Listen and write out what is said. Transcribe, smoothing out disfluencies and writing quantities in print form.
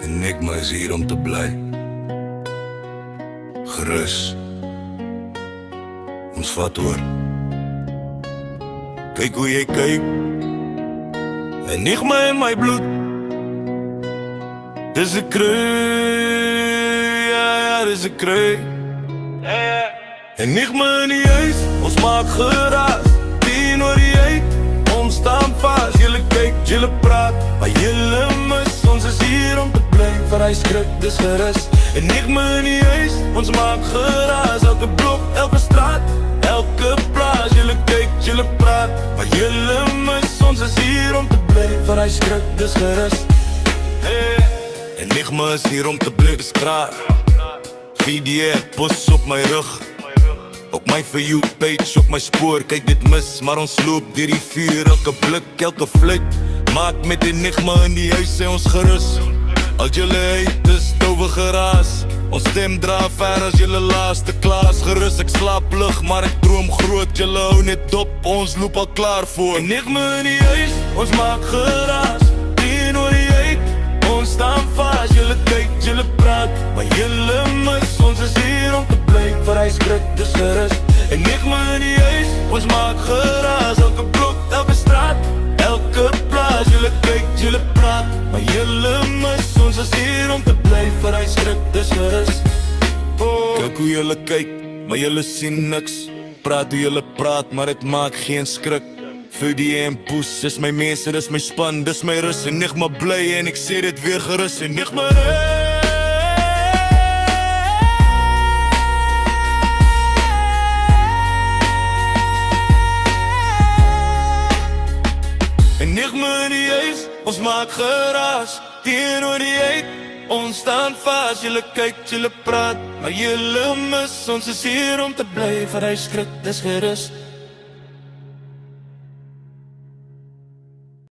Enigma is hier om te bly. Gerus. Ons vat hoor. Kyk hoe jy kyk. Enigma in my bloed. Dis 'n krui, ja, dis 'n krui. Enigma in die huis, ons maak geraas. 10 oor die 8, ons staan vas. Julle kyk, julle praat, maar julle mis. Ons is hier om te bly, vir hy skrik, dis gerus. Enigma in die huis, ons maak geraas. Elke blok, elke straat, elke plaas. Julle kyk, julle praat, maar julle mis. Ons is hier om te bly, vir hy skrik, dis gerus. Enigma is hier om te bly, dis kraak. VDA, pos op my rug. Op my For You page, op my spoor, kyk dit mis. Maar ons loop deur die vuur, elke blik, elke fluit. Maak met Enigma in die huis, sê ons gerus. Al julle uit is stouwe geraas. Ons stem dra ver as julle laaste klaas. Gerus, ek slaap lig, maar ek droom groot. Julle hou net dop, ons loop al klaar voor. Enigma in die huis, ons maak geraas. 10 oor die 8, ons staan vas. Julle kyk, julle praat, maar julle mis. Ons is hier om te bly, vir hy skrik, dis gerus. Enigma in die huis, ons maak geraas. Elke blok, elke straat, elke plaas. Julle kyk, julle praat, maar julle mis. Ons is hier om te bly, vir hy skrik, dis gerus. Kyk hoe julle kyk, maar julle sien niks. Praat hoe julle praat, maar het maak geen skrik. VDA en Poes, is my mense, dis my span, dis my rus. Enigma bly en ek sê dit weer gerus. Enigma Enigma in die huis, ons maak geraas. 10 oor die 8, ons staan vas. Julle kyk, julle praat, maar julle mis. Ons is hier om te bly, vir hy skrik, dis gerus.